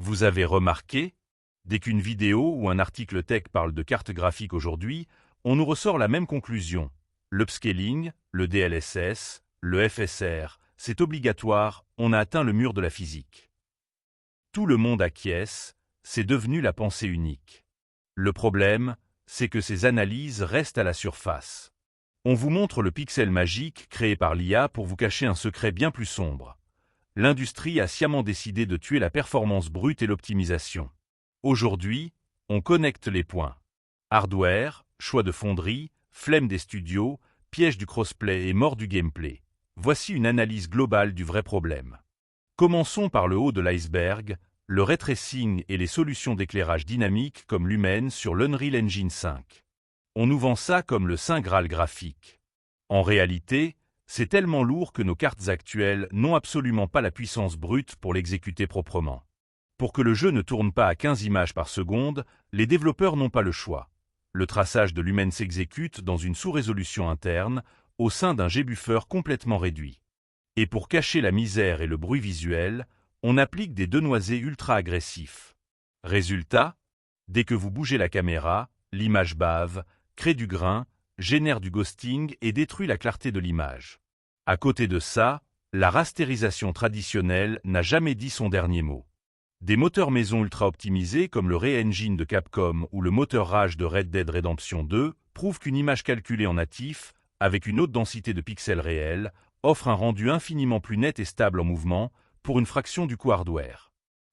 Vous avez remarqué, dès qu'une vidéo ou un article tech parle de cartes graphiques aujourd'hui, on nous ressort la même conclusion. L'upscaling, le DLSS, le FSR, c'est obligatoire, on a atteint le mur de la physique. Tout le monde acquiesce, c'est devenu la pensée unique. Le problème, c'est que ces analyses restent à la surface. On vous montre le pixel magique créé par l'IA pour vous cacher un secret bien plus sombre. L'industrie a sciemment décidé de tuer la performance brute et l'optimisation. Aujourd'hui, on connecte les points. Hardware, choix de fonderie, flemme des studios, piège du crossplay et mort du gameplay. Voici une analyse globale du vrai problème. Commençons par le haut de l'iceberg, le ray tracing et les solutions d'éclairage dynamique comme Lumen sur l'Unreal Engine 5. On nous vend ça comme le saint graal graphique. En réalité, c'est tellement lourd que nos cartes actuelles n'ont absolument pas la puissance brute pour l'exécuter proprement. Pour que le jeu ne tourne pas à 15 images par seconde, les développeurs n'ont pas le choix. Le traçage de Lumen s'exécute dans une sous-résolution interne, au sein d'un G-buffer complètement réduit. Et pour cacher la misère et le bruit visuel, on applique des denoisés ultra-agressifs. Résultat, dès que vous bougez la caméra, l'image bave, crée du grain, génère du ghosting et détruit la clarté de l'image. À côté de ça, la rasterisation traditionnelle n'a jamais dit son dernier mot. Des moteurs maison ultra optimisés comme le Ray Engine de Capcom ou le moteur Rage de Red Dead Redemption 2 prouvent qu'une image calculée en natif, avec une haute densité de pixels réels, offre un rendu infiniment plus net et stable en mouvement, pour une fraction du coût hardware.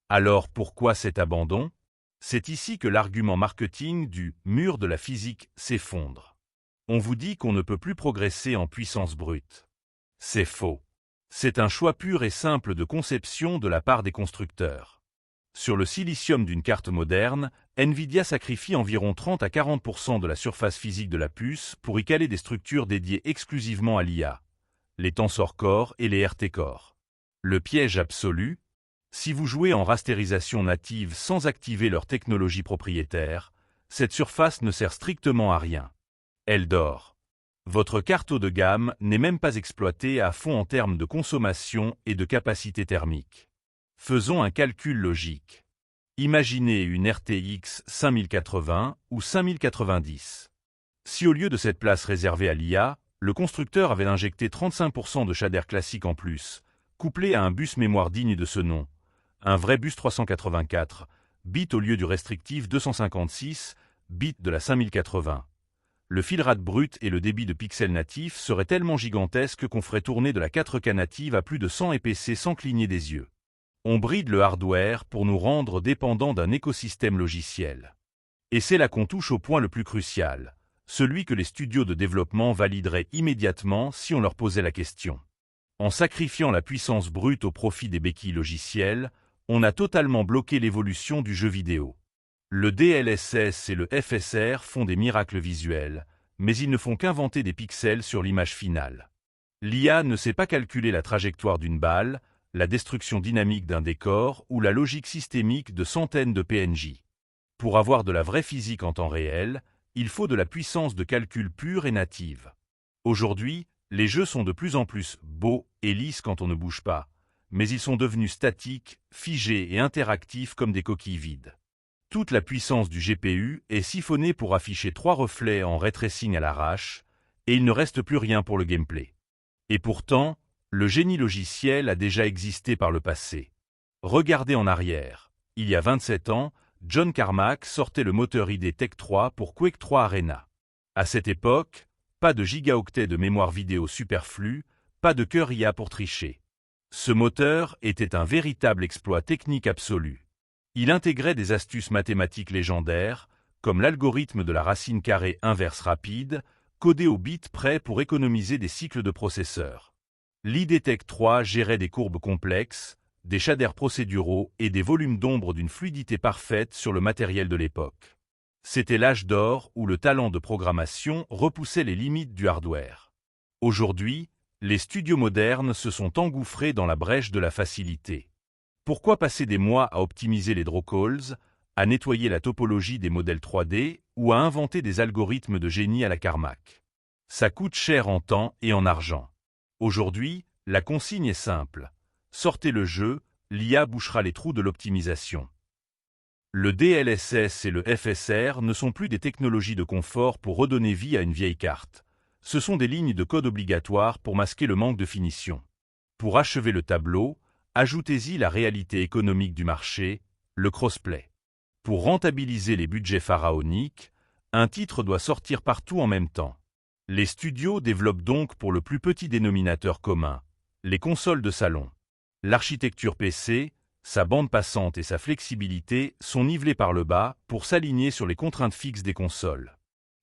Alors pourquoi cet abandon? C'est ici que l'argument marketing du « mur de la physique » s'effondre. On vous dit qu'on ne peut plus progresser en puissance brute. C'est faux. C'est un choix pur et simple de conception de la part des constructeurs. Sur le silicium d'une carte moderne, Nvidia sacrifie environ 30 à 40% de la surface physique de la puce pour y caler des structures dédiées exclusivement à l'IA, les Tensor Core et les RT Core. Le piège absolu, si vous jouez en rasterisation native sans activer leur technologie propriétaire, cette surface ne sert strictement à rien. Elle dort. Votre carte haut de gamme n'est même pas exploitée à fond en termes de consommation et de capacité thermique. Faisons un calcul logique. Imaginez une RTX 5080 ou 5090. Si au lieu de cette place réservée à l'IA, le constructeur avait injecté 35% de shader classique en plus, couplé à un bus mémoire digne de ce nom, un vrai bus 384, bits au lieu du restrictif 256, bits de la 5080. Le filrate brut et le débit de pixels natifs seraient tellement gigantesques qu'on ferait tourner de la 4K native à plus de 100 EPC sans cligner des yeux. On bride le hardware pour nous rendre dépendants d'un écosystème logiciel. Et c'est là qu'on touche au point le plus crucial, celui que les studios de développement valideraient immédiatement si on leur posait la question. En sacrifiant la puissance brute au profit des béquilles logicielles, on a totalement bloqué l'évolution du jeu vidéo. Le DLSS et le FSR font des miracles visuels, mais ils ne font qu'inventer des pixels sur l'image finale. L'IA ne sait pas calculer la trajectoire d'une balle, la destruction dynamique d'un décor ou la logique systémique de centaines de PNJ. Pour avoir de la vraie physique en temps réel, il faut de la puissance de calcul pure et native. Aujourd'hui, les jeux sont de plus en plus beaux et lisses quand on ne bouge pas, mais ils sont devenus statiques, figés et interactifs comme des coquilles vides. Toute la puissance du GPU est siphonnée pour afficher 3 reflets en ray tracing à l'arrache, et il ne reste plus rien pour le gameplay. Et pourtant, le génie logiciel a déjà existé par le passé. Regardez en arrière. Il y a 27 ans, John Carmack sortait le moteur ID Tech 3 pour Quake 3 Arena. À cette époque, pas de gigaoctets de mémoire vidéo superflue, pas de cœur IA pour tricher. Ce moteur était un véritable exploit technique absolu. Il intégrait des astuces mathématiques légendaires, comme l'algorithme de la racine carrée inverse rapide, codé au bit près pour économiser des cycles de processeur. L'IDTech 3 gérait des courbes complexes, des shaders procéduraux et des volumes d'ombre d'une fluidité parfaite sur le matériel de l'époque. C'était l'âge d'or où le talent de programmation repoussait les limites du hardware. Aujourd'hui, les studios modernes se sont engouffrés dans la brèche de la facilité. Pourquoi passer des mois à optimiser les draw calls, à nettoyer la topologie des modèles 3D ou à inventer des algorithmes de génie à la Carmack? Ça coûte cher en temps et en argent. Aujourd'hui, la consigne est simple. Sortez le jeu, l'IA bouchera les trous de l'optimisation. Le DLSS et le FSR ne sont plus des technologies de confort pour redonner vie à une vieille carte. Ce sont des lignes de code obligatoires pour masquer le manque de finition. Pour achever le tableau, ajoutez-y la réalité économique du marché, le crossplay. Pour rentabiliser les budgets pharaoniques, un titre doit sortir partout en même temps. Les studios développent donc pour le plus petit dénominateur commun, les consoles de salon. L'architecture PC, sa bande passante et sa flexibilité sont nivelées par le bas pour s'aligner sur les contraintes fixes des consoles.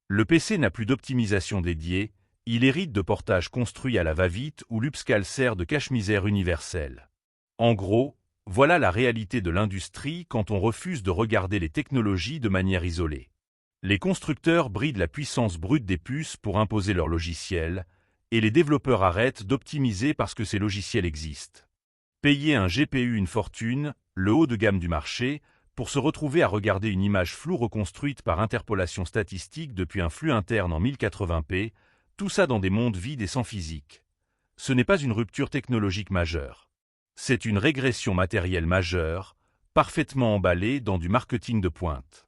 Le PC n'a plus d'optimisation dédiée, il hérite de portages construits à la va-vite où l'upscale sert de cache-misère universel. En gros, voilà la réalité de l'industrie quand on refuse de regarder les technologies de manière isolée. Les constructeurs brident la puissance brute des puces pour imposer leurs logiciels, et les développeurs arrêtent d'optimiser parce que ces logiciels existent. Payer un GPU une fortune, le haut de gamme du marché, pour se retrouver à regarder une image floue reconstruite par interpolation statistique depuis un flux interne en 1080p, tout ça dans des mondes vides et sans physique. Ce n'est pas une rupture technologique majeure. C'est une régression matérielle majeure, parfaitement emballée dans du marketing de pointe.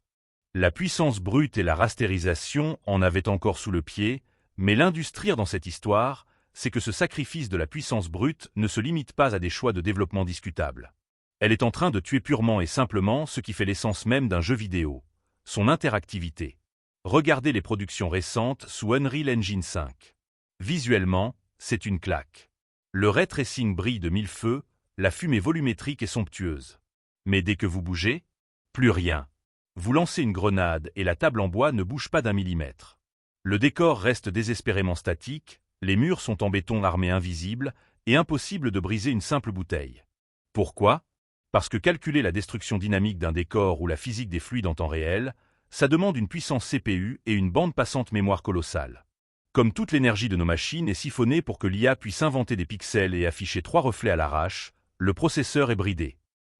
La puissance brute et la rasterisation en avaient encore sous le pied, mais l'industrie dans cette histoire, c'est que ce sacrifice de la puissance brute ne se limite pas à des choix de développement discutables. Elle est en train de tuer purement et simplement ce qui fait l'essence même d'un jeu vidéo, son interactivité. Regardez les productions récentes sous Unreal Engine 5. Visuellement, c'est une claque. Le ray tracing brille de mille feux, la fumée volumétrique est somptueuse. Mais dès que vous bougez, plus rien. Vous lancez une grenade et la table en bois ne bouge pas d'un millimètre. Le décor reste désespérément statique, les murs sont en béton armé invisible et impossible de briser une simple bouteille. Pourquoi ? Parce que calculer la destruction dynamique d'un décor ou la physique des fluides en temps réel, ça demande une puissance CPU et une bande passante mémoire colossale. Comme toute l'énergie de nos machines est siphonnée pour que l'IA puisse inventer des pixels et afficher 3 reflets à l'arrache, le processeur est bridé.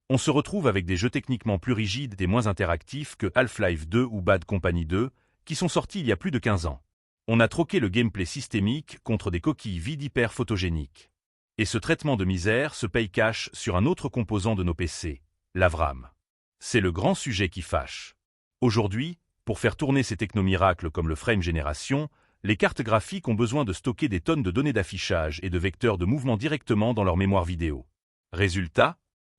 On se retrouve avec des jeux techniquement plus rigides et moins interactifs que Half-Life 2 ou Bad Company 2, qui sont sortis il y a plus de 15 ans. On a troqué le gameplay systémique contre des coquilles vides hyper photogéniques. Et ce traitement de misère se paye cash sur un autre composant de nos PC, la VRAM. C'est le grand sujet qui fâche. Aujourd'hui, pour faire tourner ces technomiracles comme le frame génération, les cartes graphiques ont besoin de stocker des tonnes de données d'affichage et de vecteurs de mouvement directement dans leur mémoire vidéo. Résultat,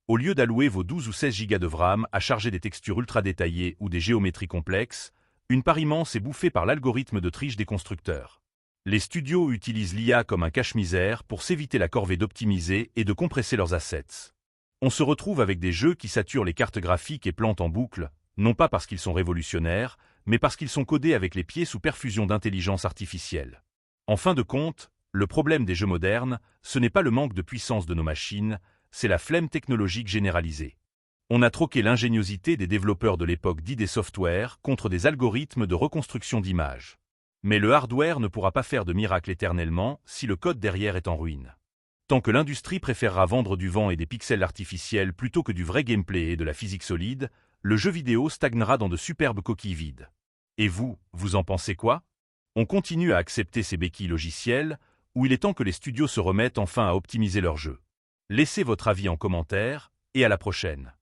au lieu d'allouer vos 12 ou 16 Go de VRAM à charger des textures ultra détaillées ou des géométries complexes, une part immense est bouffée par l'algorithme de triche des constructeurs. Les studios utilisent l'IA comme un cache-misère pour s'éviter la corvée d'optimiser et de compresser leurs assets. On se retrouve avec des jeux qui saturent les cartes graphiques et plantent en boucle, non pas parce qu'ils sont révolutionnaires, mais parce qu'ils sont codés avec les pieds sous perfusion d'intelligence artificielle. En fin de compte, le problème des jeux modernes, ce n'est pas le manque de puissance de nos machines, c'est la flemme technologique généralisée. On a troqué l'ingéniosité des développeurs de l'époque d'ID Software contre des algorithmes de reconstruction d'images. Mais le hardware ne pourra pas faire de miracle éternellement si le code derrière est en ruine. Tant que l'industrie préférera vendre du vent et des pixels artificiels plutôt que du vrai gameplay et de la physique solide, le jeu vidéo stagnera dans de superbes coquilles vides. Et vous, vous en pensez quoi ? On continue à accepter ces béquilles logicielles, ou il est temps que les studios se remettent enfin à optimiser leurs jeux. Laissez votre avis en commentaire, et à la prochaine.